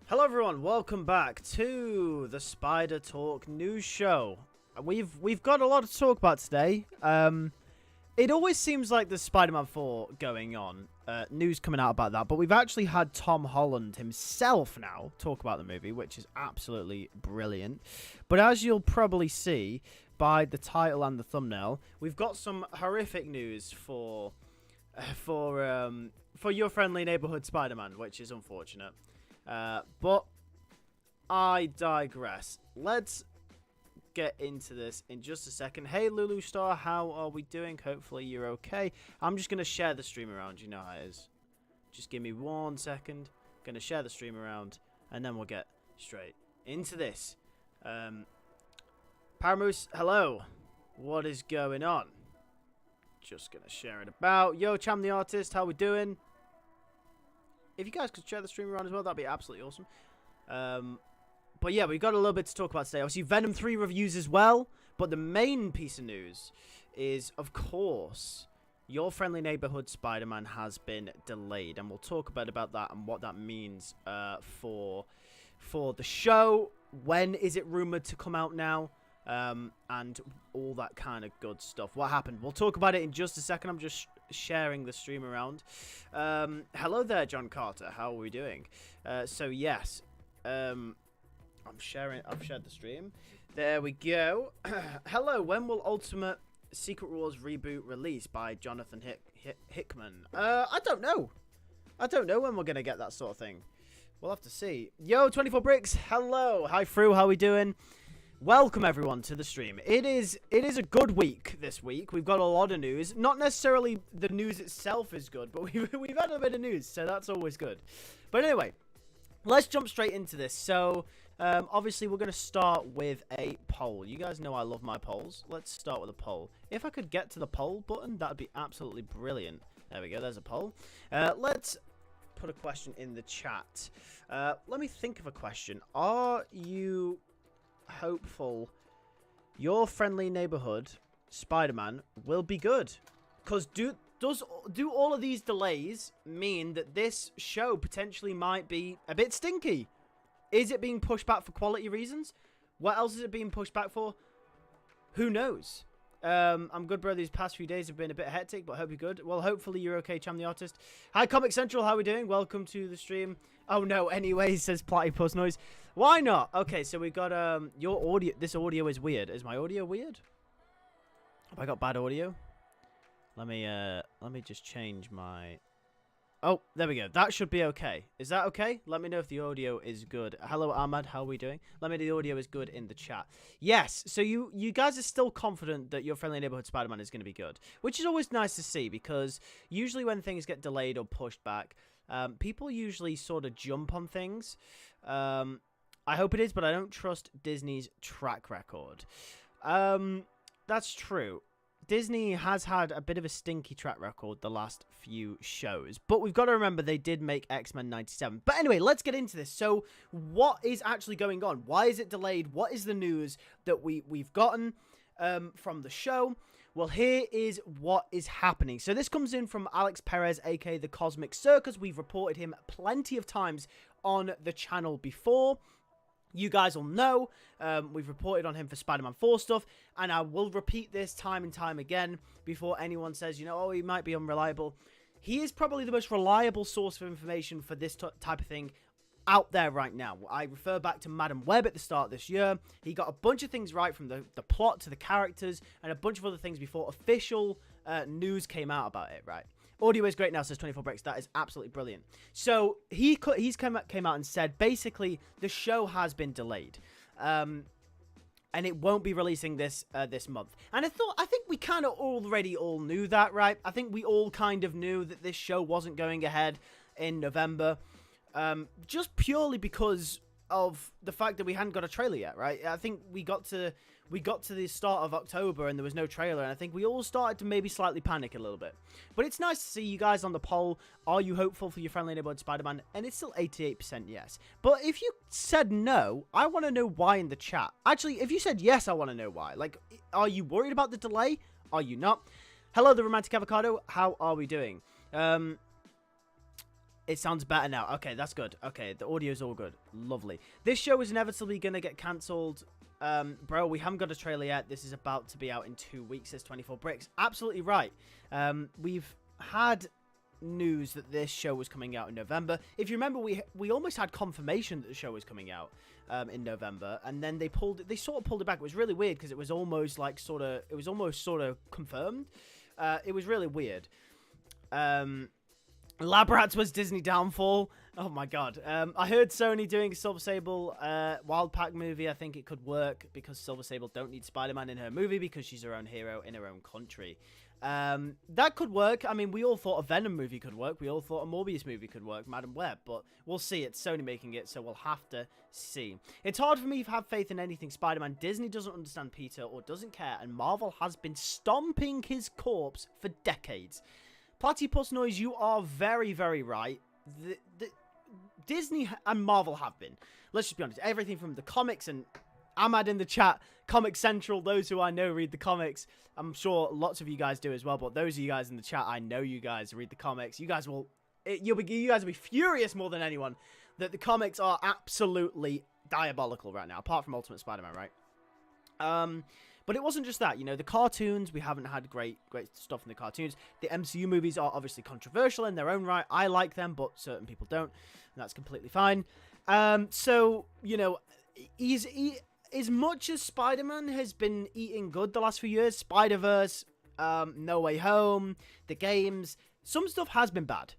Hello everyone, welcome back to the Spider Talk news show. We've got a lot to talk about today. It always seems like there's Spider-Man 4 going on, news coming out about that, but we've actually had Tom Holland himself now talk about the movie, which is absolutely brilliant. But as you'll probably see by the title and the thumbnail, we've got some horrific news for your friendly neighborhood Spider-Man, which is unfortunate. But I digress. Let's get into this in just a second. Hey Lulu Star, how are we doing? Hopefully you're okay. I'm just going to share the stream around. You know how it is. Just give me 1 second. Going to share the stream around and then we'll get straight into this. Paramoose, hello. What is going on? Just going to share it about. Yo, Cham the Artist, how we doing? If you guys could share the stream around as well, that'd be absolutely awesome. But yeah, we've got a little bit to talk about today. Obviously, Venom 3 reviews as well. But the main piece of news is, of course, your friendly neighborhood Spider-Man has been delayed. And we'll talk a bit about that and what that means for the show. When is it rumored to come out now? And all that kind of good stuff. What happened? We'll talk about it in just a second. I'm just sharing the stream around. Hello there, John Carter. How are we doing? So yes, I've shared the stream. There we go. Hello. When will Ultimate Secret Wars reboot release by Jonathan Hickman? I don't know. I don't know when we're gonna get that sort of thing. We'll have to see. Yo, 24 Bricks. Hello. Hi, Fru. How are we doing? Welcome everyone to the stream. It is a good week this week. We've got a lot of news. Not necessarily the news itself is good, but we've had a bit of news, so that's always good. But anyway, let's jump straight into this. So obviously we're going to start with a poll. You guys know I love my polls. Let's start with a poll. If I could get to the poll button, that'd be absolutely brilliant. There we go. There's a poll. Let's put a question in the chat. Let me think of a question. Are you hopeful your friendly neighborhood Spider-Man will be good? Because do all of these delays mean that this show potentially might be a bit stinky? Is it being pushed back for quality reasons? What else is it being pushed back for? Who knows? I'm good, bro. These past few days have been a bit hectic, but hope you're good. Well, hopefully you're okay, Cham the Artist. Hi, Comic Central. How are we doing? Welcome to the stream. Oh, no. Anyway, says Platypus Noise. Why not? Okay, so we got your audio. This audio is weird. Is my audio weird? Have I got bad audio? Let me just change my... Oh, there we go. That should be okay. Is that okay? Let me know if the audio is good. Hello, Ahmad. How are we doing? Let me know if the audio is good in the chat. Yes. So you guys are still confident that your friendly neighborhood Spider-Man is going to be good, which is always nice to see because usually when things get delayed or pushed back, people usually sort of jump on things. I hope it is, but I don't trust Disney's track record. That's true. Disney has had a bit of a stinky track record the last few shows. But we've got to remember they did make X-Men 97. But anyway, let's get into this. So what is actually going on? Why is it delayed? What is the news that we've gotten from the show? Well, here is what is happening. So this comes in from Alex Perez, aka The Cosmic Circus. We've reported him plenty of times on the channel before. You guys will know, we've reported on him for Spider-Man 4 stuff, and I will repeat this time and time again before anyone says, you know, oh, he might be unreliable. He is probably the most reliable source of information for this type of thing out there right now. I refer back to Madam Web at the start of this year. He got a bunch of things right from the plot to the characters and a bunch of other things before official news came out about it, right? Audio is great now, says 24 Bricks. That is absolutely brilliant. So he's came out and said basically the show has been delayed, and it won't be releasing this month. And I think we kind of already all knew that, right? I think we all kind of knew that this show wasn't going ahead in November, just purely because of the fact that we hadn't got a trailer yet, right? I think we got to the start of October and there was no trailer, and I think we all started to maybe slightly panic a little bit. But it's nice to see you guys on the poll. Are you hopeful for your friendly neighborhood Spider-Man? And it's still 88% yes. But if you said no, I want to know why in the chat. Actually, if you said yes, I want to know why. Like, are you worried about the delay? Are you not? Hello, the Romantic Avocado. How are we doing? It sounds better now. Okay, that's good. Okay, the audio's all good. Lovely. This show is inevitably going to get cancelled. Bro, we haven't got a trailer yet. This is about to be out in 2 weeks, says 24 Bricks. Absolutely right. We've had news that this show was coming out in November. If you remember, we almost had confirmation that the show was coming out in November, and then they sort of pulled it back. It was really weird because it was almost like sort of confirmed. It was really weird. Lab Rats was Disney downfall. Oh my god. I heard Sony doing a Silver Sable Wild Pack movie. I think it could work because Silver Sable don't need Spider-Man in her movie because she's her own hero in her own country. That could work. I mean, we all thought a Venom movie could work. We all thought a Morbius movie could work, Madam Web, but we'll see. It's Sony making it, so we'll have to see. It's hard for me to have faith in anything Spider-Man. Disney doesn't understand Peter or doesn't care, and Marvel has been stomping his corpse for decades. Platypus Noise, you are very, very right. Disney and Marvel have been. Let's just be honest. Everything from the comics, and Ahmad in the chat, Comic Central, those who I know read the comics. I'm sure lots of you guys do as well, but those of you guys in the chat, I know you guys read the comics. You guys will be furious more than anyone that the comics are absolutely diabolical right now, apart from Ultimate Spider-Man, right? But it wasn't just that, you know, the cartoons, we haven't had great stuff in the cartoons. The MCU movies are obviously controversial in their own right. I like them, but certain people don't, and that's completely fine. So, you know, as much as Spider-Man has been eating good the last few years, Spider-Verse, No Way Home, the games, some stuff has been bad.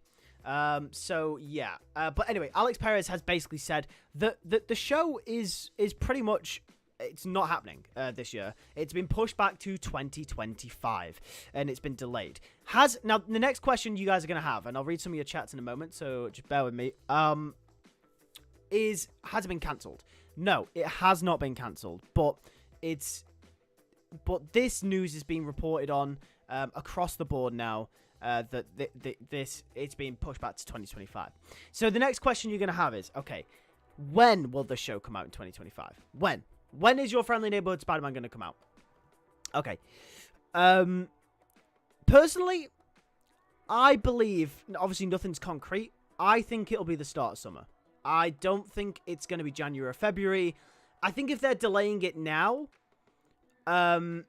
So, yeah. But anyway, Alex Perez has basically said that the show is pretty much... It's not happening this year. It's been pushed back to 2025, and it's been delayed. Now, the next question you guys are going to have, and I'll read some of your chats in a moment, so just bear with me, has it been cancelled? No, it has not been cancelled, but this news is being reported on across the board now, that it's being pushed back to 2025. So the next question you're going to have is, okay, when will the show come out in 2025? When is Your Friendly Neighborhood Spider-Man going to come out? Okay. Personally, I believe, obviously nothing's concrete, I think it'll be the start of summer. I don't think it's going to be January or February. I think if they're delaying it now, I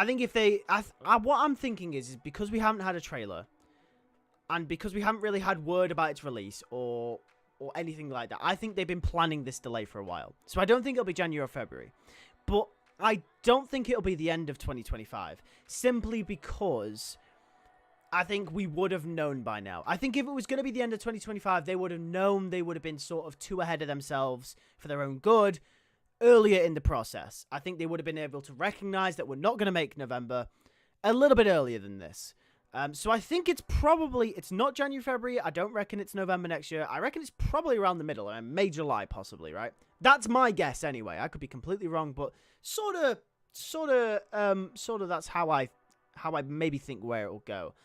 think if they... what I'm thinking is because we haven't had a trailer, and because we haven't really had word about its release, or anything like that. I think they've been planning this delay for a while. So I don't think it'll be January or February. But I don't think it'll be the end of 2025. Simply because I think we would have known by now. I think if it was going to be the end of 2025, they would have known. They would have been sort of too ahead of themselves for their own good earlier in the process. I think they would have been able to recognize that we're not going to make November a little bit earlier than this. So I think it's not January, February. I don't reckon it's November next year. I reckon it's probably around the middle, May, July, possibly, right? That's my guess anyway. I could be completely wrong, but sort of that's how I maybe think where it will go.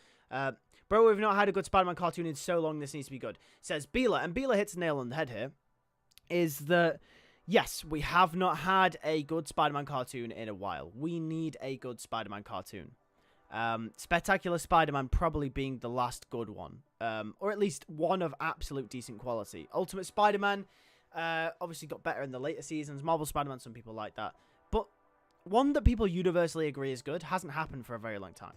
Bro, we've not had a good Spider-Man cartoon in so long. This needs to be good. Says Bila, and Bila hits the nail on the head here. Is that yes, we have not had a good Spider-Man cartoon in a while. We need a good Spider-Man cartoon. Spectacular Spider-Man probably being the last good one, or at least one of absolute decent quality. Ultimate Spider-Man obviously got better in the later seasons. Marvel Spider-Man, some people like that, but one that people universally agree is good hasn't happened for a very long time.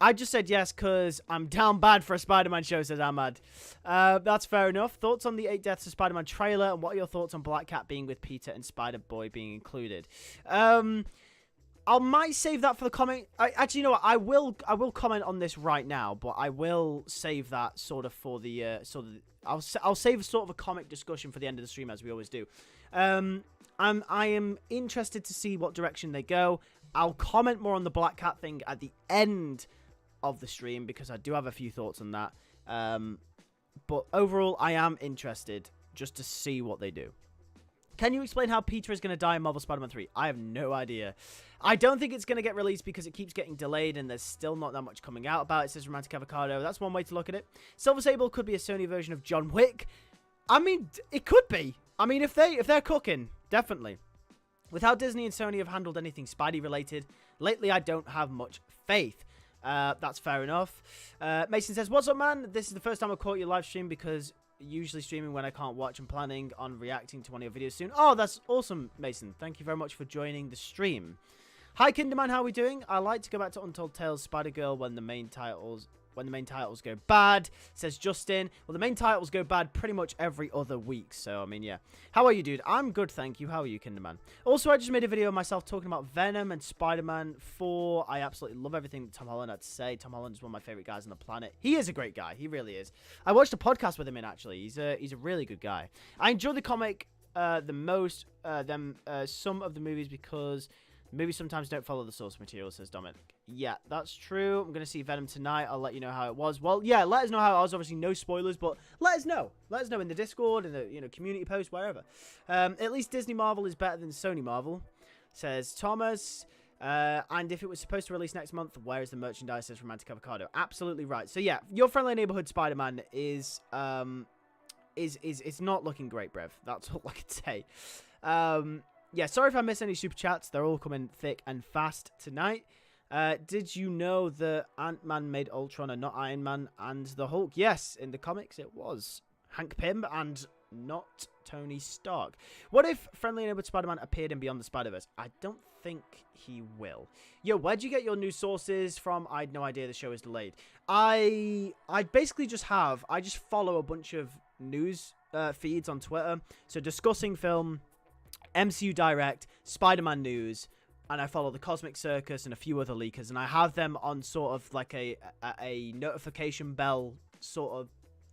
I just said yes because I'm down bad for a Spider-Man show, says Ahmad. That's fair enough. Thoughts on the 8 Deaths of Spider-Man trailer, and what are your thoughts on Black Cat being with Peter and Spider-Boy being included? I might save that for the comment. Actually, you know what? I will comment on this right now, but I will save that sort of for the I'll save sort of a comic discussion for the end of the stream, as we always do. I am interested to see what direction they go. I'll comment more on the Black Cat thing at the end of the stream because I do have a few thoughts on that. But overall, I am interested just to see what they do. Can you explain how Peter is going to die in Marvel Spider-Man 3? I have no idea. I don't think it's going to get released because it keeps getting delayed and there's still not that much coming out about it, says Romantic Avocado. That's one way to look at it. Silver Sable could be a Sony version of John Wick. I mean, it could be. I mean, if they're cooking, definitely. With how Disney and Sony have handled anything Spidey related, lately I don't have much faith. That's fair enough. Mason says, what's up, man? This is the first time I caught your live stream because usually streaming when I can't watch. I'm planning on reacting to one of your videos soon. Oh, that's awesome, Mason. Thank you very much for joining the stream. Hi, Kinderman. How are we doing? I like to go back to Untold Tales Spider-Girl when the main titles go bad, says Justin. Well, the main titles go bad pretty much every other week, so I mean, yeah. How are you, dude? I'm good, thank you. How are you, Kinderman? Also, I just made a video of myself talking about Venom and Spider-Man 4. I absolutely love everything that Tom Holland had to say. Tom Holland is one of my favorite guys on the planet. He is a great guy. He really is. I watched a podcast with him in, actually. He's a really good guy. I enjoy the comic the most some of the movies because movies sometimes don't follow the source material, says Dominic. Yeah, that's true. I'm going to see Venom tonight. I'll let you know how it was. Well, yeah, let us know how it was. Obviously, no spoilers, but let us know. Let us know in the Discord, in the community post, wherever. At least Disney Marvel is better than Sony Marvel, says Thomas. And if it was supposed to release next month, where is the merchandise, says Romantic Avocado? Absolutely right. So, yeah, your friendly neighborhood Spider-Man is not looking great, Brev. That's all I can say. Yeah, sorry if I miss any super chats. They're all coming thick and fast tonight. Did you know that Ant-Man made Ultron and not Iron Man and the Hulk? Yes, in the comics it was Hank Pym and not Tony Stark. What if Friendly Neighborhood Spider-Man appeared in Beyond the Spider-Verse? I don't think he will. Yo, where'd you get your news sources from? I had no idea the show is delayed. I basically just follow a bunch of news feeds on Twitter. So Discussing Film, MCU Direct, Spider-Man News, and I follow the Cosmic Circus and a few other leakers, and I have them on sort of like a notification bell sort of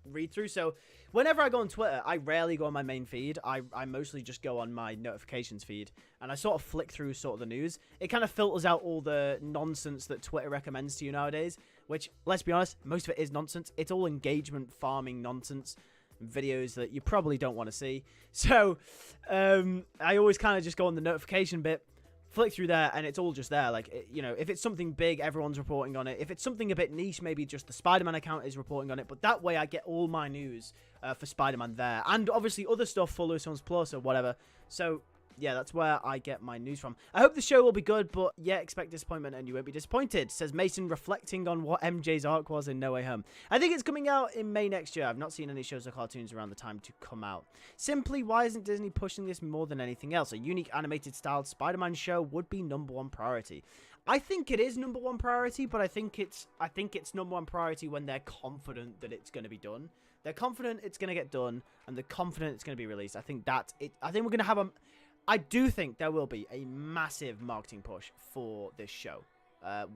read through. So whenever I go on Twitter, I rarely go on my main feed. I mostly just go on my notifications feed, and I sort of flick through sort of the news. It kind of filters out all the nonsense that Twitter recommends to you nowadays, which, let's be honest, most of it is nonsense. It's all engagement farming nonsense. Videos that you probably don't want to see. So I always kind of just go on the notification bit, flick through there, and it's all just there. Like, if it's something big, everyone's reporting on it. If it's something a bit niche, maybe just the Spider-Man account is reporting on it. But that way I get all my news for Spider-Man there, and obviously other stuff for LewisFilms Plus or whatever. So yeah, that's where I get my news from. I hope the show will be good, but yeah, expect disappointment and you won't be disappointed, says Mason, reflecting on what MJ's arc was in No Way Home. I think it's coming out in May next year. I've not seen any shows or cartoons around the time to come out. Simply, why isn't Disney pushing this more than anything else? A unique animated styled Spider-Man show would be #1 priority. I think it is #1 priority, but I think it's #1 priority when they're confident that it's going to be done. They're confident it's going to get done, and they're confident it's going to be released. I think that's it. I think we're going to have I do think there will be a massive marketing push for this show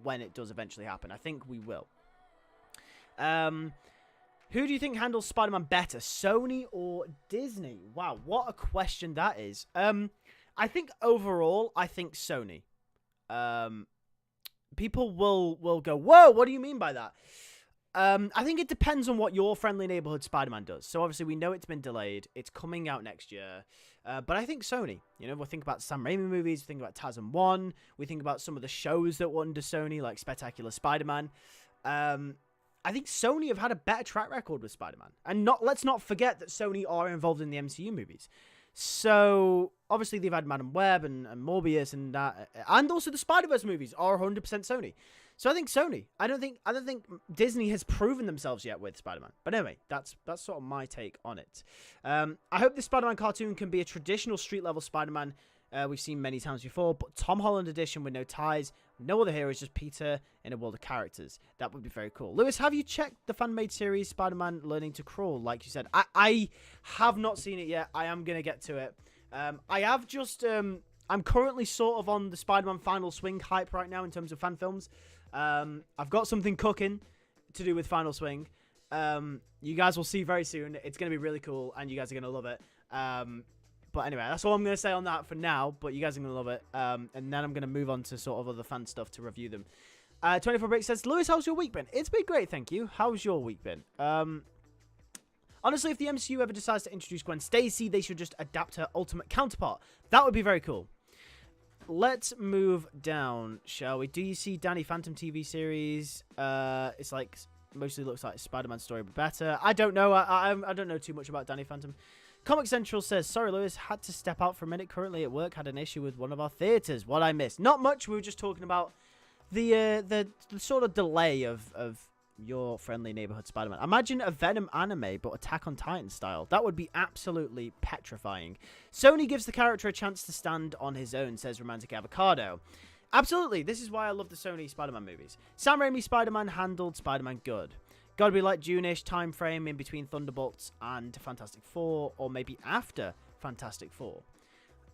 when it does eventually happen. I think we will. Who do you think handles Spider-Man better, Sony or Disney? Wow, what a question that is. I think overall, I think Sony. People will go, whoa, what do you mean by that? I think it depends on what your Friendly Neighborhood Spider-Man does. So obviously we know it's been delayed. It's coming out next year. But I think Sony, we'll think about Sam Raimi movies, we think about TASM 1, we think about some of the shows that were under Sony, like Spectacular Spider-Man. I think Sony have had a better track record with Spider-Man. And let's not forget that Sony are involved in the MCU movies. So obviously they've had Madam Web and Morbius and that, and also the Spider-Verse movies are 100% Sony. So I think Sony. I don't think Disney has proven themselves yet with Spider-Man. But anyway, that's sort of my take on it. I hope this Spider-Man cartoon can be a traditional street-level Spider-Man we've seen many times before, but Tom Holland edition with no ties, no other heroes, just Peter in a world of characters. That would be very cool. Lewis, have you checked the fan-made series Spider-Man Learning to Crawl, like you said? I have not seen it yet. I am going to get to it. I have just... I'm currently sort of on the Spider-Man Final Swing hype right now in terms of fan films. I've got something cooking to do with Final Swing. You guys will see very soon. It's going to be really cool, and you guys are going to love it. But anyway, that's all I'm going to say on that for now, but you guys are going to love it. And then I'm going to move on to sort of other fan stuff to review them. 24 Break says, Lewis, how's your week been? It's been great, thank you. How's your week been? Honestly, if the MCU ever decides to introduce Gwen Stacy, they should just adapt her ultimate counterpart. That would be very cool. Let's move down, shall we? Do you see Danny Phantom TV series? It's like mostly looks like a Spider-Man story, but better. I don't know. I don't know too much about Danny Phantom. Comic Central says, sorry, Lewis, had to step out for a minute. Currently at work, had an issue with one of our theaters. What I missed? Not much. We were just talking about the sort of delay of your friendly neighborhood Spider-Man. Imagine a Venom anime, but Attack on Titan style. That would be absolutely petrifying. Sony gives the character a chance to stand on his own, says Romantic Avocado. Absolutely, this is why I love the Sony Spider-Man movies. Sam Raimi's Spider-Man handled Spider-Man good. Gotta be like June-ish time frame in between Thunderbolts and Fantastic Four, or maybe after Fantastic Four.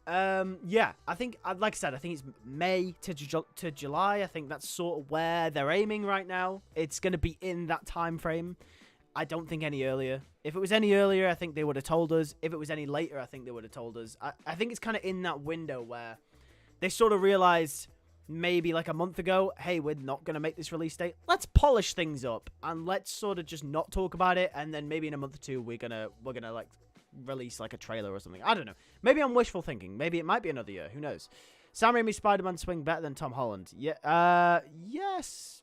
Yeah, I think, like I said, I think it's May to July. I think that's sort of where they're aiming right now. It's going to be in that time frame. I don't think any earlier. If it was any earlier, I think they would have told us. If it was any later, I think they would have told us. I think it's kind of in that window where they sort of realized maybe like a month ago, hey, we're not going to make this release date. Let's polish things up and let's sort of just not talk about it. And then maybe in a month or two, we're gonna like release like a trailer or something. I don't know. Maybe I'm wishful thinking. Maybe it might be another year. Who knows? Sam Raimi's Spider-Man swing better than Tom Holland. Yeah. Yes.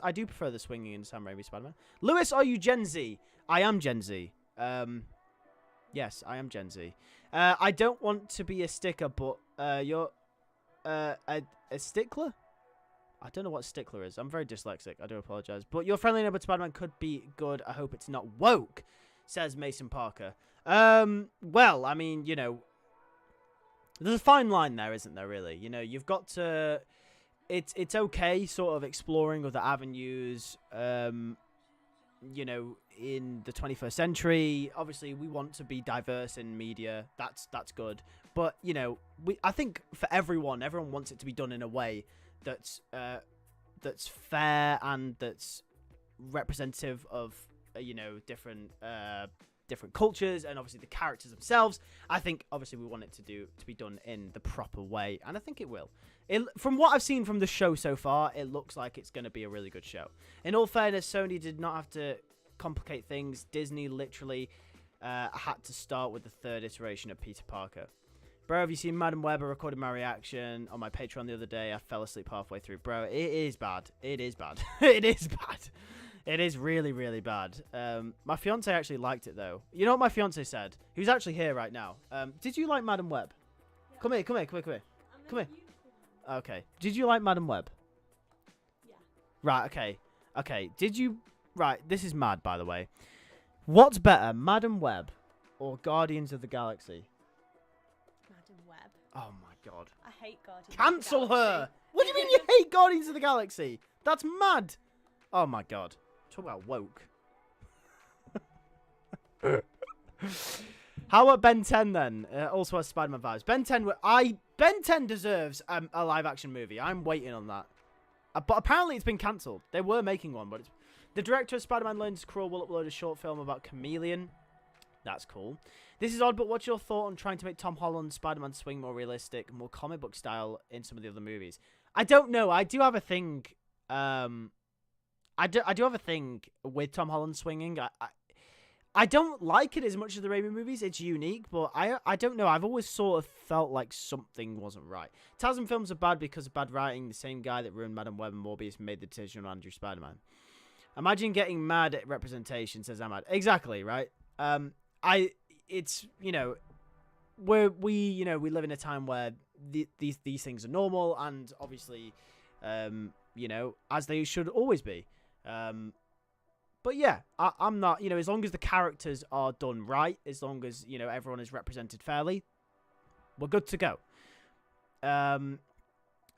I do prefer the swinging in Sam Raimi's Spider-Man. Lewis, are you Gen Z? I am Gen Z. Yes, I am Gen Z. I don't want to be a sticker, but you're a stickler. I don't know what stickler is. I'm very dyslexic. I do apologize. But your friendly neighborhood Spider-Man could be good. I hope it's not woke, says Mason Parker. Well, I mean, you know, there's a fine line there, isn't there, really? You know, you've got to... It's okay sort of exploring other avenues, you know, in the 21st century. Obviously, we want to be diverse in media. That's good. But, you know, I think for everyone wants it to be done in a way that's fair and that's representative of, you know, different cultures and obviously the characters themselves. I think obviously we want it to be done in the proper way, and I think it will. From what I've seen from the show so far, it looks like it's going to be a really good show. In all fairness, Sony did not have to complicate things. Disney literally had to start with the third iteration of Peter Parker. Bro, have you seen Madam Web? I recorded my reaction on my Patreon the other day. I fell asleep halfway through. Bro, it is bad. It is bad. It is bad. It is really, really bad. My fiance actually liked it, though. You know what my fiance said? He was actually here right now. Did you like Madam Web? Yeah. Come here. Okay. Did you like Madam Web? Yeah. Right, okay. Did you... Right, this is mad, by the way. What's better, Madam Web or Guardians of the Galaxy? Madam Web. Oh, my God. I hate Guardians Cancel of the Galaxy. her! What do you mean you hate Guardians of the Galaxy? That's mad! Oh, my God. Talk about woke. How about Ben 10 then? Also has Spider-Man vibes. Ben 10 deserves a live-action movie. I'm waiting on that. But apparently it's been cancelled. They were making one, but the director of Spider-Man Learns to Crawl will upload a short film about Chameleon. That's cool. This is odd, but what's your thought on trying to make Tom Holland's Spider-Man swing more realistic, more comic book style in some of the other movies? I don't know. I do have a thing. I do have a thing with Tom Holland swinging. I don't like it as much as the Raimi movies. It's unique, but I don't know. I've always sort of felt like something wasn't right. Tasm films are bad because of bad writing. The same guy that ruined Madam Web and Morbius made the decision on Andrew Spider-Man. Imagine getting mad at representation, says Ahmad. Exactly, right? It's, you know, we live in a time where these things are normal and obviously, you know, as they should always be. But yeah, I'm not, you know, as long as the characters are done right, as long as, you know, everyone is represented fairly, we're good to go.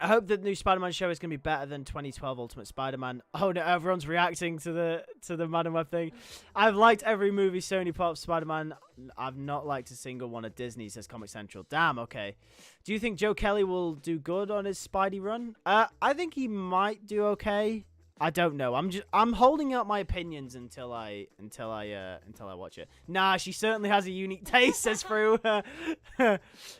I hope that the new Spider-Man show is going to be better than 2012 Ultimate Spider-Man. Oh no, everyone's reacting to the Madam Web thing. I've liked every movie Sony put up Spider-Man. I've not liked a single one of Disney, says Comic Central. Damn, okay. Do you think Joe Kelly will do good on his Spidey run? I think he might do okay. I don't know. I'm holding out my opinions until I watch it. Nah, she certainly has a unique taste, says Fru.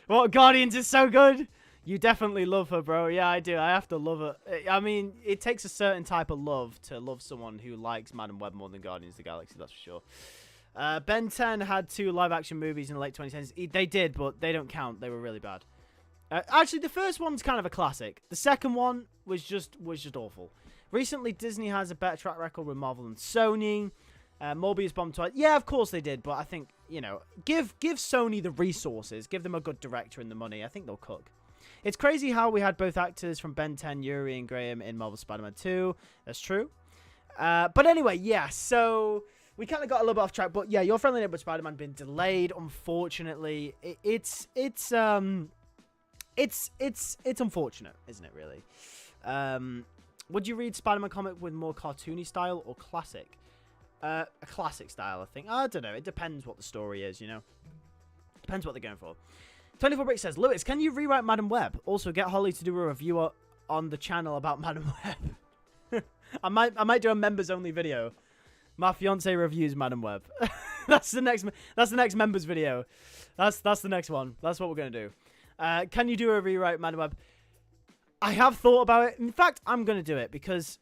What, Guardians is so good? You definitely love her, bro. Yeah, I do. I have to love her. I mean, it takes a certain type of love to love someone who likes Madam Web more than Guardians of the Galaxy, that's for sure. Ben 10 had 2 live-action movies in the late 2010s. They did, but they don't count. They were really bad. Actually, the first one's kind of a classic. The second one was just awful. Recently, Disney has a better track record with Marvel and Sony. Morbius bombed twice. Yeah, of course they did, but I think, you know, give Sony the resources. Give them a good director and the money. I think they'll cook. It's crazy how we had both actors from Ben 10, Yuri and Graham in Marvel Spider-Man 2. That's true. But anyway, yeah, so we kind of got a little bit off track. But yeah, Your Friendly Neighborhood Spider-Man been delayed, unfortunately. It's unfortunate, isn't it, really? Would you read Spider-Man comic with more cartoony style or classic? A classic style, I think. I don't know. It depends what the story is, you know? Depends what they're going for. 24 Brick says, Lewis, can you rewrite Madam Web? Also, get Holly to do a review on the channel about Madam Web. I might do a members-only video. My fiance reviews Madam Web. That's the next members video. That's the next one. That's what we're going to do. Can you do a rewrite Madam Web? I have thought about it. In fact, I'm going to do it because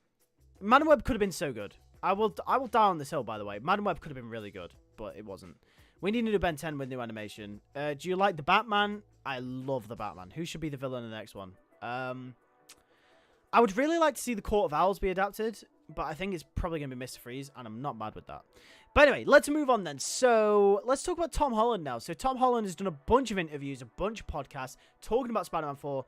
Madam Web could have been so good. I will die on this hill, by the way. Madam Web could have been really good, but it wasn't. We need to do Ben 10 with new animation. Do you like the Batman? I love the Batman. Who should be the villain in the next one? I would really like to see the Court of Owls be adapted, but I think it's probably going to be Mr. Freeze, and I'm not mad with that. But anyway, let's move on then. So let's talk about Tom Holland now. So Tom Holland has done a bunch of interviews, a bunch of podcasts, talking about Spider-Man 4.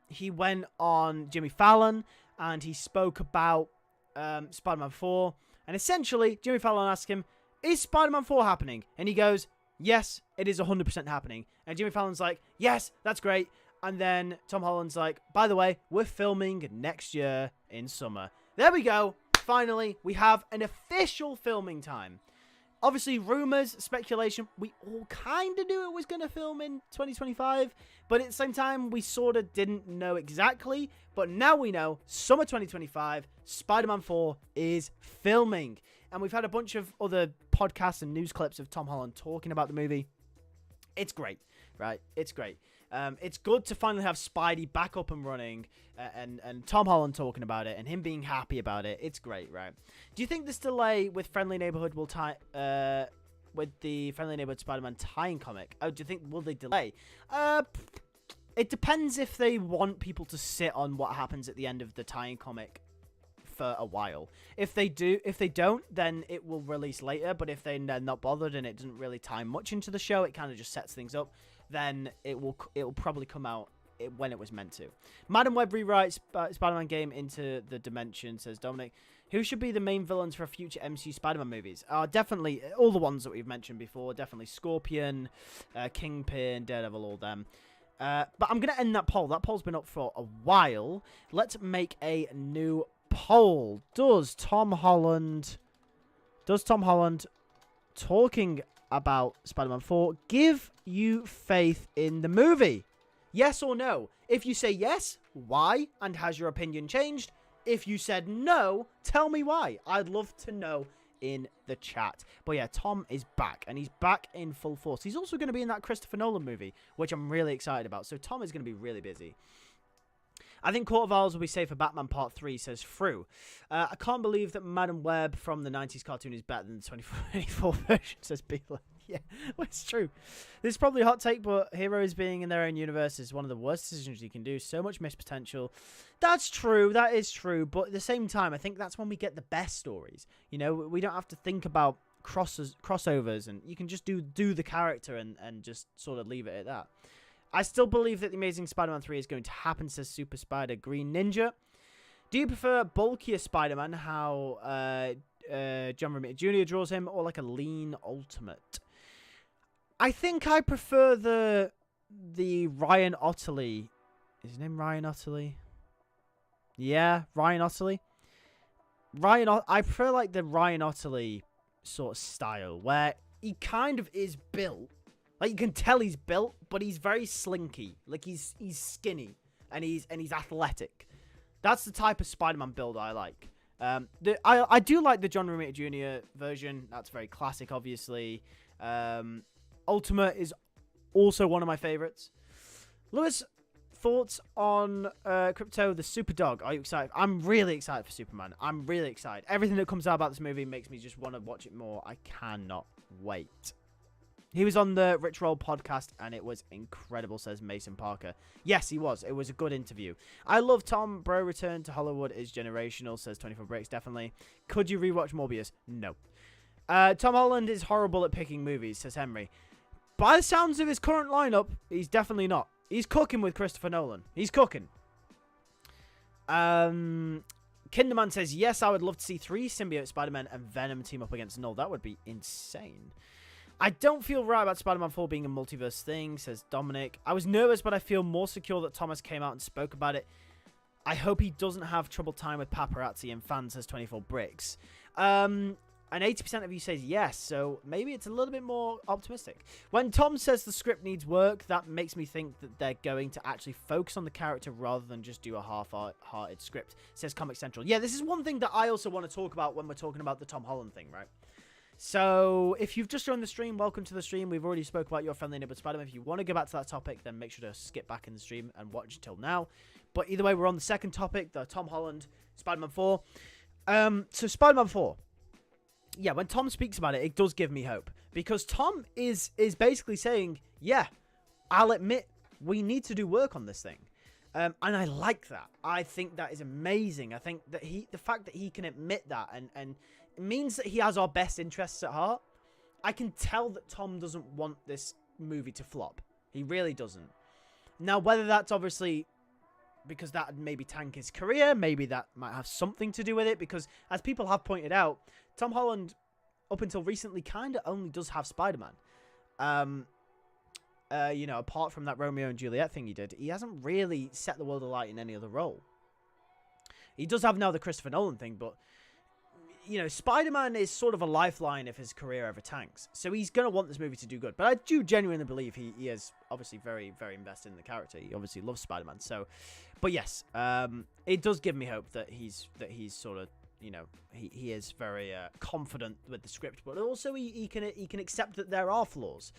He went on Jimmy Fallon, and he spoke about Spider-Man 4. And essentially, Jimmy Fallon asked him, is Spider-Man 4 happening? And he goes, yes, it is 100% happening. And Jimmy Fallon's like, yes, that's great. And then Tom Holland's like, by the way, we're filming next year in summer. There we go. Finally, we have an official filming time. Obviously, rumors, speculation, we all kind of knew it was going to film in 2025. But at the same time, we sort of didn't know exactly. But now we know, summer 2025, Spider-Man 4 is filming. And we've had a bunch of other podcasts and news clips of Tom Holland talking about the movie. It's great, right? It's great. It's good to finally have Spidey back up and running and Tom Holland talking about it and him being happy about it. It's great, right? Do you think this delay with Friendly Neighborhood will with the Friendly Neighborhood Spider-Man tie-in comic? Oh, do you think will they delay? It depends if they want people to sit on what happens at the end of the tie-in comic for a while. If they don't, then it will release later. But if they're not bothered and it doesn't really tie much into the show, it kind of just sets things up. Then it will probably come out when it was meant to. Madam Web rewrites Spider-Man game into the dimension, says Dominic. Who should be the main villains for future MCU Spider-Man movies? Definitely all the ones that we've mentioned before. Definitely Scorpion, Kingpin, Daredevil, all them. But I'm going to end that poll. That poll's been up for a while. Let's make a new poll. Does Tom Holland talking about Spider-Man 4 give you faith in the movie? Yes or no? If you say yes, why? And has your opinion changed? If you said no, tell me why. I'd love to know in the chat. But yeah, Tom is back, and he's back in full force. He's also going to be in that Christopher Nolan movie, which I'm really excited about. So Tom is going to be really busy. I think Court of Owls will be safe for Batman Part 3, says Fru. I can't believe that Madam Web from the 90s cartoon is better than the 2024 version, says Beeler. Yeah, well, it's true. This is probably a hot take, but heroes being in their own universe is one of the worst decisions you can do. So much missed potential. That's true. That is true. But at the same time, I think that's when we get the best stories. You know, we don't have to think about crossovers, and you can just do the character and just sort of leave it at that. I still believe that The Amazing Spider-Man 3 is going to happen, says Super Spider Green Ninja. Do you prefer bulkier Spider-Man, how John Romita Jr. draws him, or like a lean Ultimate? I think I prefer the Ryan Ottley. Is his name Ryan Ottley? Yeah, Ryan Ottley. I prefer like the Ryan Ottley sort of style, where he kind of is built. Like, you can tell he's built, but he's very slinky. Like, he's skinny, and he's athletic. That's the type of Spider-Man build I like. I do like the John Romita Jr. version. That's very classic, obviously. Ultimate is also one of my favorites. Lewis, thoughts on Crypto the Super Dog? Are you excited? I'm really excited for Superman. I'm really excited. Everything that comes out about this movie makes me just want to watch it more. I cannot wait. He was on the Rich Roll podcast, and it was incredible, says Mason Parker. Yes, he was. It was a good interview. I love Tom. Bro return to Hollywood is generational, says 24 Breaks, definitely. Could you rewatch Morbius? No. Tom Holland is horrible at picking movies, says Henry. By the sounds of his current lineup, he's definitely not. He's cooking with Christopher Nolan. He's cooking. Kinderman says, yes, I would love to see 3 symbiote Spider-Man and Venom team up against Null. That would be insane. I don't feel right about Spider-Man 4 being a multiverse thing, says Dominic. I was nervous, but I feel more secure that Thomas came out and spoke about it. I hope he doesn't have trouble time with paparazzi and fans, says 24 Bricks. And 80% of you says yes, so maybe it's a little bit more optimistic. When Tom says the script needs work, that makes me think that they're going to actually focus on the character rather than just do a half-hearted script, says Comic Central. Yeah, this is one thing that I also want to talk about when we're talking about the Tom Holland thing, right? So, if you've just joined the stream, welcome to the stream. We've already spoke about Your Friendly Neighborhood Spider-Man. If you want to go back to that topic, then make sure to skip back in the stream and watch till now. But either way, we're on the second topic, the Tom Holland Spider-Man 4. So, Spider-Man 4. Yeah, when Tom speaks about it, it does give me hope. Because Tom is basically saying, yeah, I'll admit we need to do work on this thing. And I like that. I think that is amazing. I think that the fact that he can admit that and it means that he has our best interests at heart. I can tell that Tom doesn't want this movie to flop. He really doesn't. Now, whether that's obviously because that would maybe tank his career, maybe that might have something to do with it, because as people have pointed out, Tom Holland, up until recently, kind of only does have Spider-Man. You know, apart from that Romeo and Juliet thing he did, he hasn't really set the world alight in any other role. He does have now the Christopher Nolan thing, but, you know, Spider-Man is sort of a lifeline if his career ever tanks. So he's going to want this movie to do good. But I do genuinely believe he is obviously very, very invested in the character. He obviously loves Spider-Man. So, but yes, it does give me hope that he's sort of, you know, he is very confident with the script, but also he can accept that there are flaws.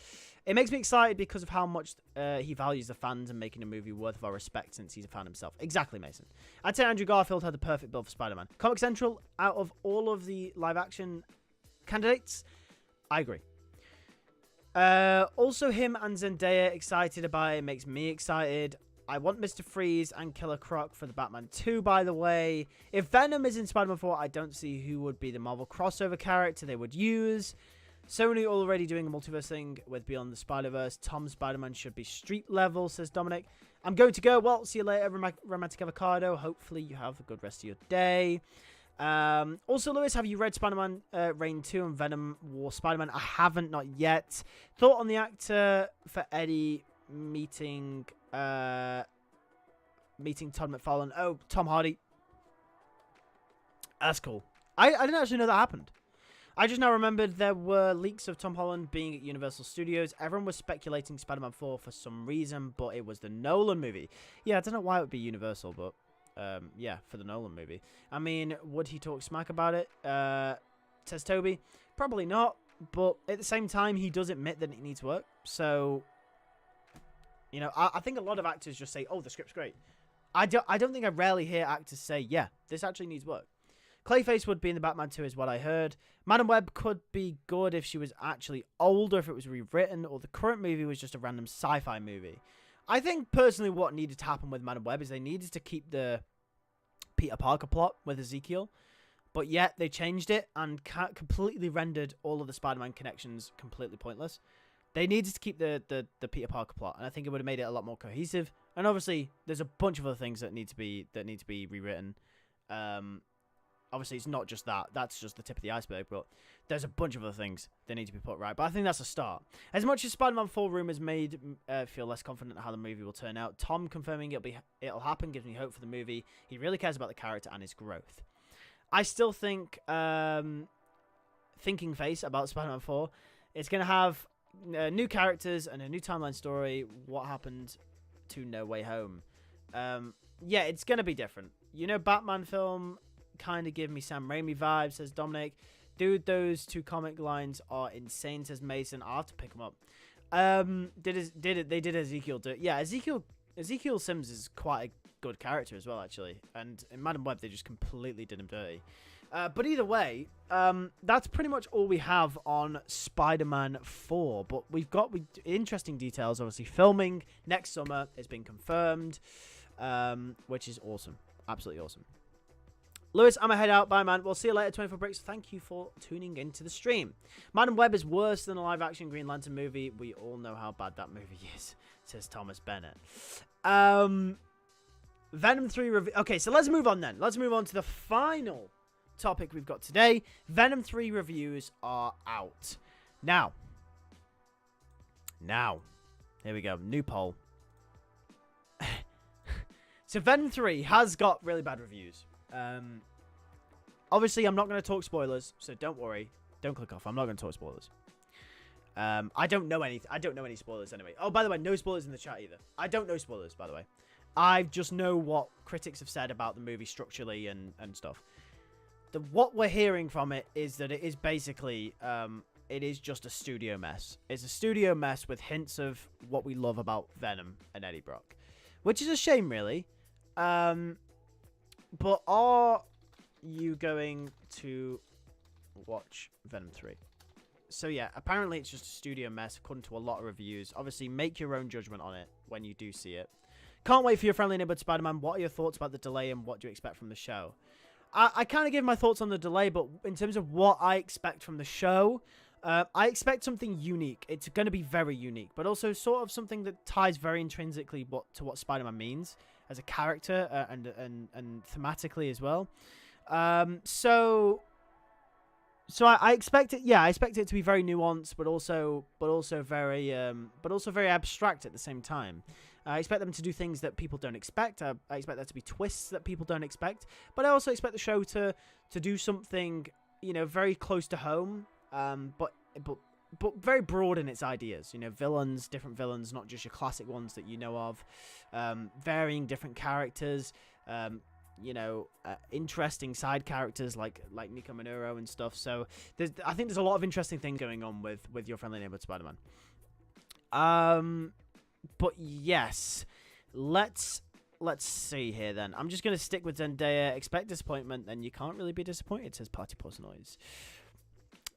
It makes me excited because of how much he values the fans and making a movie worth of our respect since he's a fan himself. Exactly, Mason. I'd say Andrew Garfield had the perfect build for Spider-Man. Comic Central, out of all of the live-action candidates, I agree. Also, him and Zendaya excited about it makes me excited. I want Mr. Freeze and Killer Croc for the Batman 2, by the way. If Venom is in Spider-Man 4, I don't see who would be the Marvel crossover character they would use. Sony already doing a multiverse thing with Beyond the Spider-Verse. Tom Spider-Man should be street level, says Dominic. I'm going to go. Well, see you later, Romantic Avocado. Hopefully you have a good rest of your day. Also, Lewis, have you read Spider-Man Reign 2 and Venom War Spider-Man? I haven't, not yet. Thought on the actor for Eddie meeting Todd McFarlane. Oh, Tom Hardy. That's cool. I didn't actually know that happened. I just now remembered there were leaks of Tom Holland being at Universal Studios. Everyone was speculating Spider-Man 4 for some reason, but it was the Nolan movie. Yeah, I don't know why it would be Universal, but yeah, for the Nolan movie. I mean, would he talk smack about it? Says Toby. Probably not, but at the same time, he does admit that it needs work. So, you know, I think a lot of actors just say, oh, the script's great. I don't think I rarely hear actors say, yeah, this actually needs work. Clayface would be in the Batman 2 is what I heard. Madam Web could be good if she was actually older, if it was rewritten, or the current movie was just a random sci-fi movie. I think, personally, what needed to happen with Madam Web is they needed to keep the Peter Parker plot with Ezekiel, but yet they changed it and completely rendered all of the Spider-Man connections completely pointless. They needed to keep the Peter Parker plot, and I think it would have made it a lot more cohesive. And obviously, there's a bunch of other things that need to be rewritten. Obviously, it's not just that. That's just the tip of the iceberg, but there's a bunch of other things that need to be put right. But I think that's a start. As much as Spider-Man 4 rumors made feel less confident in how the movie will turn out, Tom confirming it'll happen gives me hope for the movie. He really cares about the character and his growth. I still think thinking face about Spider-Man 4. It's going to have new characters and a new timeline story. What happened to No Way Home? Yeah, it's going to be different. You know, Batman film kind of give me Sam Raimi vibes, says Dominic. Dude, those two comic lines are insane, says Mason. I'll have to pick them up. They did Ezekiel do it. Yeah, Ezekiel Sims is quite a good character as well, actually. And in Madam Web, they just completely did him dirty. But either way, that's pretty much all we have on Spider-Man 4. But we've got interesting details. Obviously, filming next summer has been confirmed, which is awesome. Absolutely awesome. Lewis, I'm a head out. Bye, man. We'll see you later, 24 Bricks. Thank you for tuning into the stream. Madam Web is worse than a live-action Green Lantern movie. We all know how bad that movie is, says Thomas Bennett. Venom 3 review. Okay, so let's move on then. Let's move on to the final topic we've got today. Venom 3 reviews are out. Now, here we go. New poll. So Venom 3 has got really bad reviews. Obviously, I'm not going to talk spoilers, so don't worry. Don't click off. I'm not going to talk spoilers. I don't know any spoilers anyway. Oh, by the way, no spoilers in the chat either. I don't know spoilers, by the way. I just know what critics have said about the movie structurally and stuff. What we're hearing from it is that it is basically, it is just a studio mess. It's a studio mess with hints of what we love about Venom and Eddie Brock. Which is a shame, really. But are you going to watch Venom 3? So yeah, apparently it's just a studio mess according to a lot of reviews. Obviously, make your own judgment on it when you do see it. Can't wait for your friendly neighborhood Spider-Man. What are your thoughts about the delay and what do you expect from the show? I kind of gave my thoughts on the delay, but in terms of what I expect from the show, I expect something unique. It's going to be very unique, but also sort of something that ties very intrinsically to what Spider-Man means as a character and thematically as well. So I expect it. Yeah, I expect it to be very nuanced, but also very abstract at the same time. I expect them to do things that people don't expect. I expect there to be twists that people don't expect. But I also expect the show to do something, very close to home, but very broad in its ideas. Villains, different villains, not just your classic ones that you know of. Varying different characters. Interesting side characters like Nico Manuro and stuff. So I think there's a lot of interesting things going on with your friendly neighborhood Spider-Man. But yes, let's see here then. I'm just gonna stick with Zendaya. Expect disappointment, then you can't really be disappointed, says Party Pulse Noise.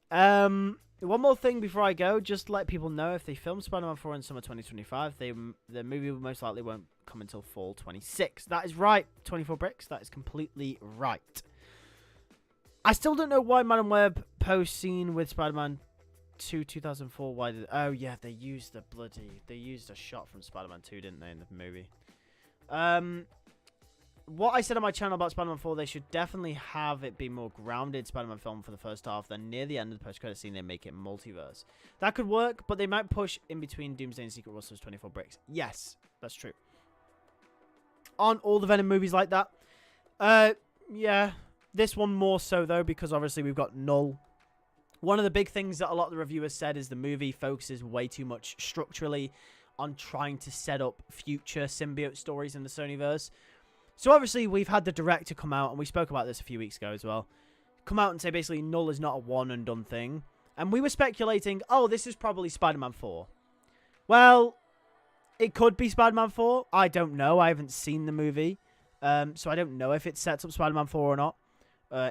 One more thing before I go, just to let people know, if they film Spider-Man 4 in summer 2025, the movie most likely won't come until fall 26. That is right, 24 Bricks. That is completely right. I still don't know why Madam Web post scene with Spider-Man 2 2004. Why did? Oh yeah, they used a shot from Spider-Man 2, didn't they, in the movie? What I said on my channel about Spider-Man 4, they should definitely have it be more grounded Spider-Man film for the first half. Then near the end of the post-credit scene, they make it multiverse. That could work, but they might push in between Doomsday and Secret Wars 24 Bricks. Yes, that's true. Aren't all the Venom movies like that? Yeah. This one more so, though, because obviously we've got Null. One of the big things that a lot of the reviewers said is the movie focuses way too much structurally on trying to set up future symbiote stories in the Sonyverse. So obviously we've had the director come out, and we spoke about this a few weeks ago as well, come out and say basically Null is not a one and done thing. And we were speculating, oh, this is probably Spider-Man 4. Well, it could be Spider-Man 4. I don't know. I haven't seen the movie. So I don't know if it sets up Spider-Man 4 or not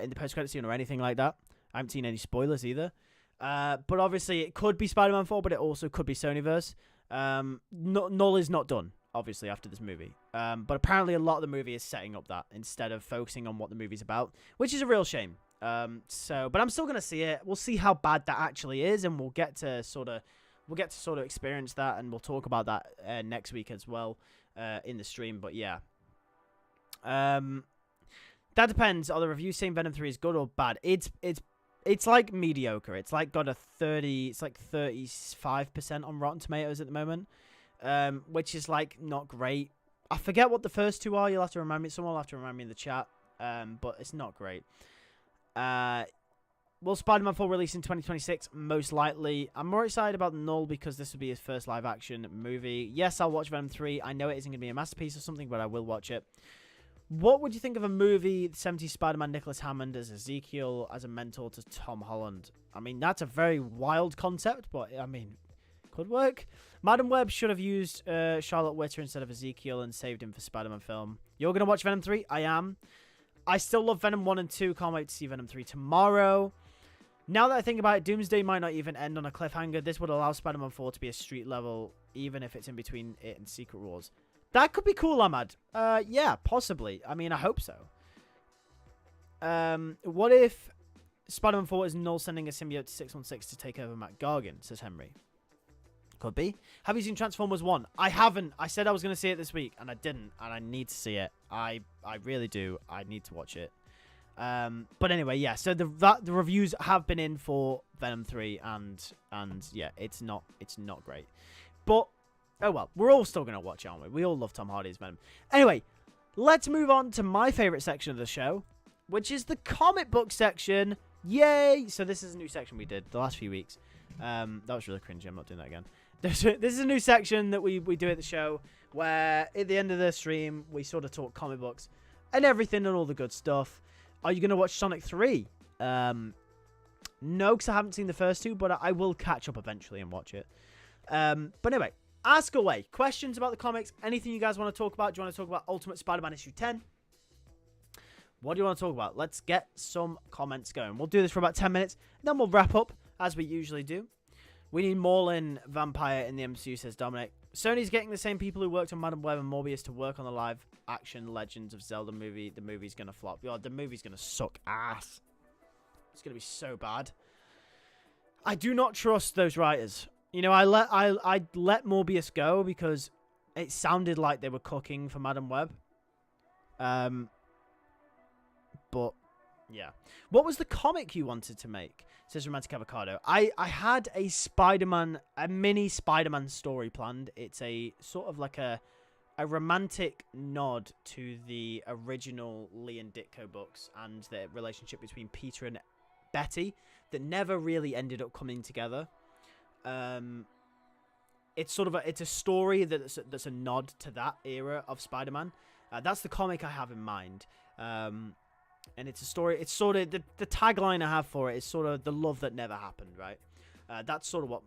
in the post-credit scene or anything like that. I haven't seen any spoilers either. But obviously it could be Spider-Man 4, but it also could be Sonyverse. Null is not done, obviously, after this movie. But apparently a lot of the movie is setting up that instead of focusing on what the movie's about, which is a real shame. But I'm still going to see it. We'll see how bad that actually is, and we'll get to sort of experience that, and we'll talk about that next week as well in the stream. But yeah. That depends. Are the reviews saying Venom 3 is good or bad? It's like mediocre. It's like got a 35% on Rotten Tomatoes at the moment, which is like not great. I forget what the first two are. You'll have to remind me. Someone will have to remind me in the chat. But it's not great. Will Spider-Man 4 release in 2026? Most likely. I'm more excited about Null because this would be his first live-action movie. Yes, I'll watch Venom 3. I know it isn't going to be a masterpiece or something, but I will watch it. What would you think of a movie, the 70s Spider-Man, Nicholas Hammond as Ezekiel as a mentor to Tom Holland? I mean, that's a very wild concept, but, I mean, could work. Madam Web should have used Charlotte Witter instead of Ezekiel and saved him for Spider-Man film. You're going to watch Venom 3? I am. I still love Venom 1 and 2. Can't wait to see Venom 3 tomorrow. Now that I think about it, Doomsday might not even end on a cliffhanger. This would allow Spider-Man 4 to be a street level, even if it's in between it and Secret Wars. That could be cool, Ahmad. Yeah, possibly. I mean, I hope so. What if Spider-Man 4 is Null sending a symbiote to 616 to take over Matt Gargan, says Henry. Could be. Have you seen Transformers 1? I haven't. I said I was going to see it this week, and I didn't, and I need to see it. I really do. I need to watch it. But anyway, yeah, so the reviews have been in for Venom 3, and yeah, it's not great. But, oh well, we're all still going to watch it, aren't we? We all love Tom Hardy's Venom. Anyway, let's move on to my favourite section of the show, which is the comic book section. Yay! So this is a new section we did the last few weeks. That was really cringy. I'm not doing that again. This is a new section that we do at the show, where at the end of the stream, we sort of talk comic books and everything and all the good stuff. Are you going to watch Sonic 3? No, because I haven't seen the first two, but I will catch up eventually and watch it. But anyway, ask away. Questions about the comics, anything you guys want to talk about? Do you want to talk about Ultimate Spider-Man issue 10? What do you want to talk about? Let's get some comments going. We'll do this for about 10 minutes, then we'll wrap up, as we usually do. We need Morlin Vampire in the MCU, says Dominic. Sony's getting the same people who worked on Madam Web and Morbius to work on the live-action Legends of Zelda movie. The movie's going to flop. God, the movie's going to suck ass. It's going to be so bad. I do not trust those writers. You know, I let Morbius go because it sounded like they were cooking for Madam Web. But, yeah. What was the comic you wanted to make? Says Romantic Avocado. I had a mini Spider-Man story planned. It's a sort of like a romantic nod to the original Lee and Ditko books and the relationship between Peter and Betty that never really ended up coming together. It's sort of a story that's a nod to that era of Spider-Man. That's the comic I have in mind. And it's a story. It's sort of the tagline I have for it is sort of the love that never happened, right? That's sort of what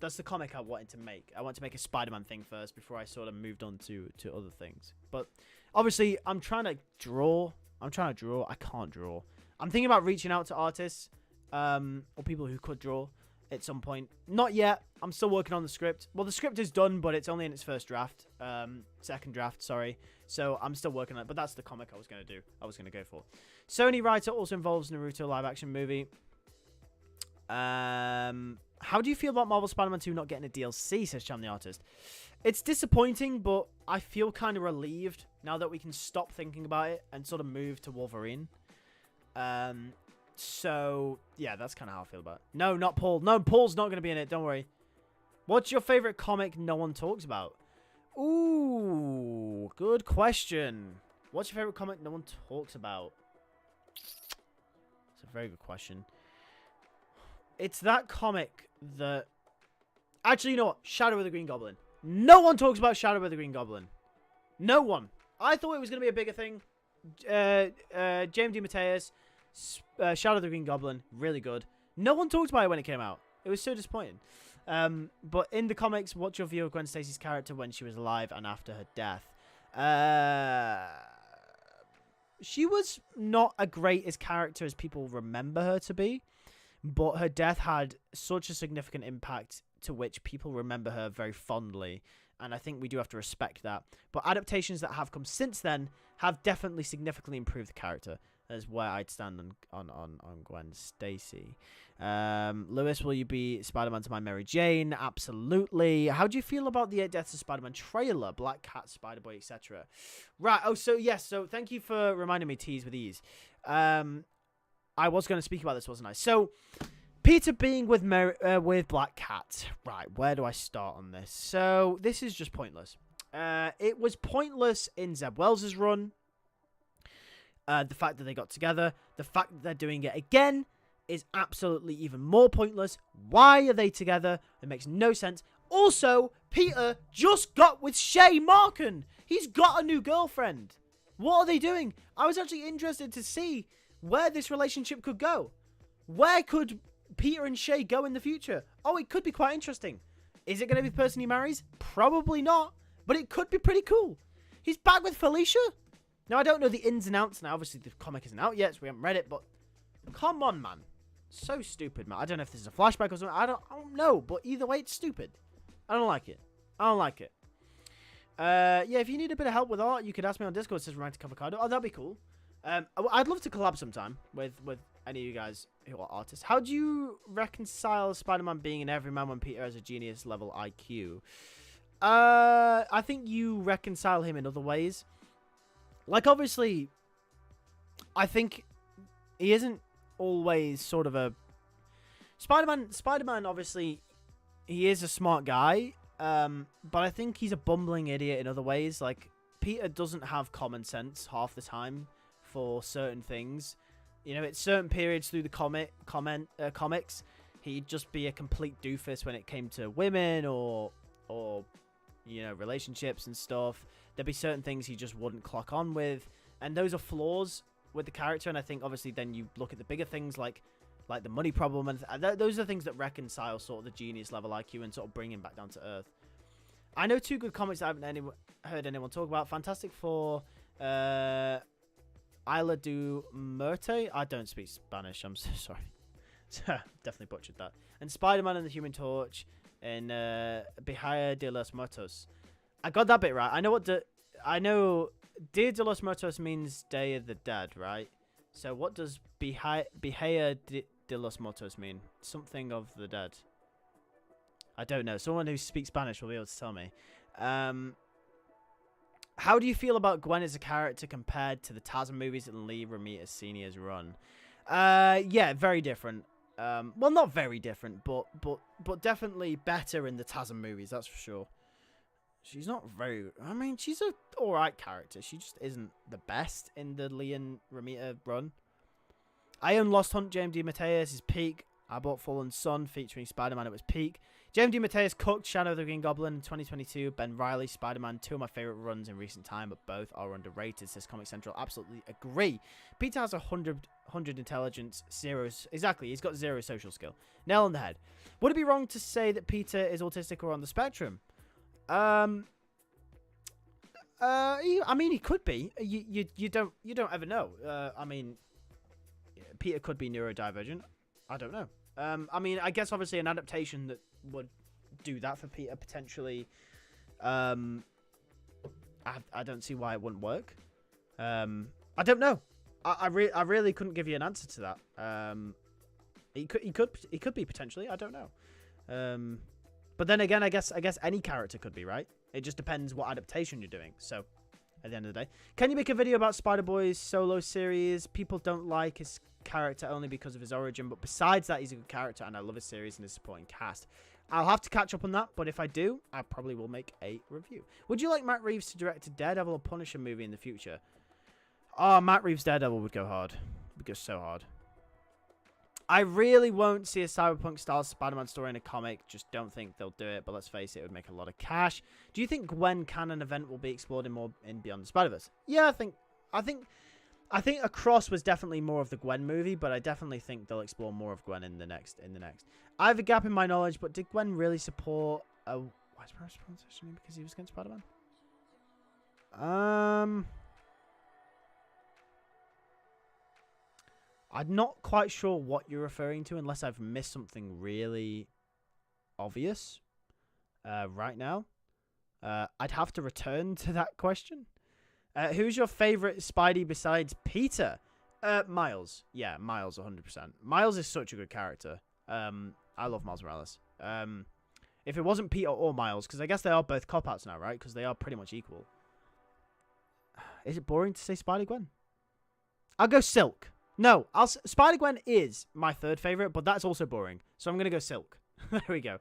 that's the comic I wanted to make. I wanted to make a Spider-Man thing first before I sort of moved on to other things. But obviously, I'm trying to draw. I can't draw. I'm thinking about reaching out to artists or people who could draw at some point. Not yet. I'm still working on the script. Well, the script is done, but it's only in its first draft. Second draft, sorry. So I'm still working on it, but that's the comic I was going to do. I was going to go for. Sony writer also involves Naruto live-action movie. How do you feel about Marvel Spider-Man 2 not getting a DLC, says Cham the Artist? It's disappointing, but I feel kind of relieved now that we can stop thinking about it and sort of move to Wolverine. So, yeah, that's kind of how I feel about it. No, not Paul. No, Paul's not going to be in it. Don't worry. What's your favorite comic no one talks about? Ooh, good question. What's your favorite comic no one talks about? It's a very good question. It's that comic that... Actually, you know what? Shadow of the Green Goblin. No one talks about Shadow of the Green Goblin. No one. I thought it was going to be a bigger thing. James DeMatteis, Shadow of the Green Goblin, really good. No one talked about it when it came out. It was so disappointing. But in the comics, what's your view of Gwen Stacy's character when she was alive and after her death? She was not a great as character as people remember her to be, but her death had such a significant impact to which people remember her very fondly, and I think we do have to respect that. But adaptations that have come since then have definitely significantly improved the character. That's where I'd stand on Gwen Stacy. Lewis, will you be Spider-Man to my Mary Jane? Absolutely. How do you feel about the 8 Deaths of Spider-Man trailer? Black Cat, Spider-Boy, etc. Right. Oh, so yes. So thank you for reminding me. Tease with ease. I was going to speak about this, wasn't I? So Peter being with Black Cat. Right. Where do I start on this? So this is just pointless. It was pointless in Zeb Wells' run. The fact that they got together, the fact that they're doing it again is absolutely even more pointless. Why are they together? It makes no sense. Also, Peter just got with Shay Markin. He's got a new girlfriend. What are they doing? I was actually interested to see where this relationship could go. Where could Peter and Shay go in the future? Oh, it could be quite interesting. Is it going to be the person he marries? Probably not, but it could be pretty cool. He's back with Felicia. Now, I don't know the ins and outs now. Obviously, the comic isn't out yet, so we haven't read it, but come on, man. So stupid, man. I don't know if this is a flashback or something. I don't know, but either way, it's stupid. I don't like it. Yeah, if you need a bit of help with art, you could ask me on Discord. It says Romantic Avocado. Oh, that'd be cool. I'd love to collab sometime with any of you guys who are artists. How do you reconcile Spider-Man being an everyman when Peter has a genius level IQ? I think you reconcile him in other ways. Like, obviously, I think he isn't always sort of a... Spider-Man, obviously, he is a smart guy, but I think he's a bumbling idiot in other ways. Like, Peter doesn't have common sense half the time for certain things. You know, at certain periods through the comics, he'd just be a complete doofus when it came to women or you know, relationships and stuff. There'd be certain things he just wouldn't clock on with, and those are flaws with the character. And I think obviously then you look at the bigger things like the money problem, and those are things that reconcile sort of the genius level IQ and sort of bring him back down to earth. I know two good comics I haven't heard anyone talk about. Fantastic Four, Isla du Muerte. I don't speak Spanish, I'm so sorry. Definitely butchered that. And Spider-Man and the Human Torch in Bahia de los Muertos. I got that bit right. I know Dia de los Muertos means Day of the Dead, right? So what does Bahia de los Muertos mean? Something of the dead. I don't know. Someone who speaks Spanish will be able to tell me. How do you feel about Gwen as a character compared to the TASM movies and Lee Romita Sr.'s run? Yeah, very different. Well, not very different, but definitely better in the TASM movies, that's for sure. She's not very... I mean, she's a alright character. She just isn't the best in the Lee and Romita run. I own Lost Hunt, James D. Mateus' peak. I bought Fallen Sun featuring Spider-Man at its peak. James D. Mateus cooked Shadow of the Green Goblin in 2022. Ben Reilly, Spider-Man, two of my favourite runs in recent time, but both are underrated, says Comic Central. Absolutely agree. Peter has 100 intelligence, zero... Exactly, he's got zero social skill. Nail on the head. Would it be wrong to say that Peter is autistic or on the spectrum? I mean, he could be. You don't ever know. I mean, Peter could be neurodivergent. I don't know. I mean, I guess obviously an adaptation that would do that for Peter potentially. I don't see why it wouldn't work. I don't know. I really couldn't give you an answer to that. He could be potentially. I don't know. But then again, I guess any character could be, right? It just depends what adaptation you're doing. So, at the end of the day, can you make a video about Spider-Boy's solo series? People don't like his character only because of his origin, but besides that, he's a good character, and I love his series and his supporting cast. I'll have to catch up on that, but if I do, I probably will make a review. Would you like Matt Reeves to direct a Daredevil or Punisher movie in the future? Oh, Matt Reeves' Daredevil would go hard. Would go so hard. I really won't see a cyberpunk-style Spider-Man story in a comic. Just don't think they'll do it. But let's face it, it would make a lot of cash. Do you think Gwen canon event will be explored in Beyond the Spider-Verse? Yeah, I think Across was definitely more of the Gwen movie, but I definitely think they'll explore more of Gwen in the next. I have a gap in my knowledge, but did Gwen really support a Vice President because he was against Spider-Man? I'm not quite sure what you're referring to unless I've missed something really obvious right now. I'd have to return to that question. Who's your favorite Spidey besides Peter? Miles. Yeah, Miles 100%. Miles is such a good character. I love Miles Morales. If it wasn't Peter or Miles, because I guess they are both cop-outs now, right? Because they are pretty much equal. Is it boring to say Spider-Gwen? I'll go Silk. No, Spider-Gwen is my third favorite, but that's also boring. So I'm going to go Silk. There we go.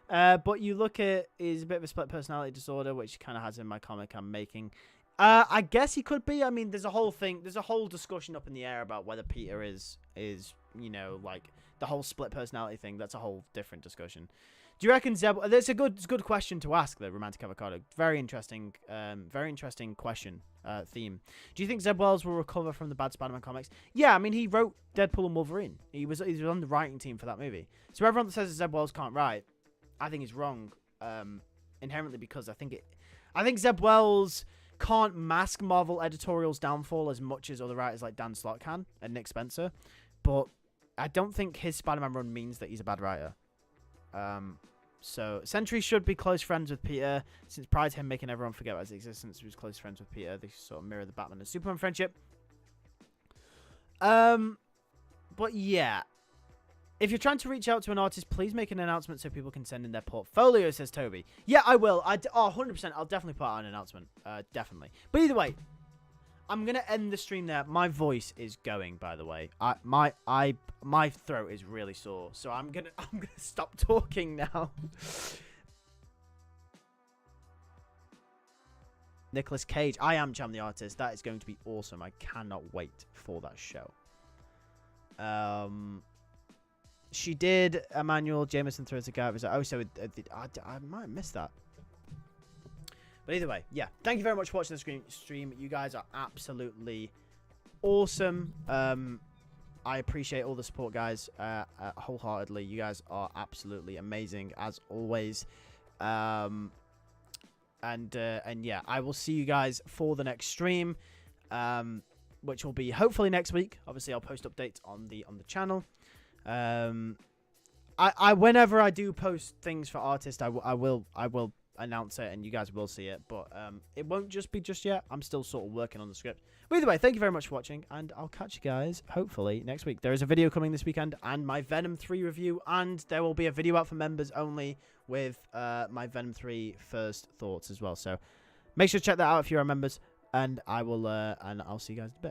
But you look at is a bit of a split personality disorder, which he kind of has in my comic I'm making. I guess he could be. I mean, there's a whole discussion up in the air about whether Peter is you know, like the whole split personality thing. That's a whole different discussion. Do you reckon Zeb? That's a good question to ask. The Romantic Avocado. Very interesting question. Theme. Do you think Zeb Wells will recover from the bad Spider-Man comics? Yeah, I mean, he wrote Deadpool and Wolverine. He was on the writing team for that movie. So everyone that says that Zeb Wells can't write, I think is wrong. Inherently, because I think Zeb Wells can't mask Marvel editorial's downfall as much as other writers like Dan Slott can and Nick Spencer. But I don't think his Spider-Man run means that he's a bad writer. So Sentry should be close friends with Peter, since prior to him making everyone forget about his existence, he was close friends with Peter. They sort of mirror the Batman and Superman friendship. But yeah. If you're trying to reach out to an artist, please make an announcement so people can send in their portfolio, says Toby. Yeah, I will. 100%. I'll definitely put out an announcement. Definitely. But either way, I'm going to end the stream there. My voice is going, by the way. My throat is really sore. So I'm going to stop talking now. Nicolas Cage. I am Cham the Artist. That is going to be awesome. I cannot wait for that show. She did Emmanuel Jameson throws a guy. Oh, so I might have missed that. But either way, yeah. Thank you very much for watching the stream. You guys are absolutely awesome. I appreciate all the support, guys, wholeheartedly. You guys are absolutely amazing as always. And yeah, I will see you guys for the next stream, which will be hopefully next week. Obviously, I'll post updates on the channel. Whenever I do post things for artists, I will announce it and you guys will see it, but it won't just be just yet. I'm still sort of working on the script. But either way, thank you very much for watching, and I'll catch you guys hopefully next week. There is a video coming this weekend and my Venom 3 review, and there will be a video out for members only with my Venom 3 first thoughts as well. So make sure to check that out if you are members, and I'll see you guys in a bit.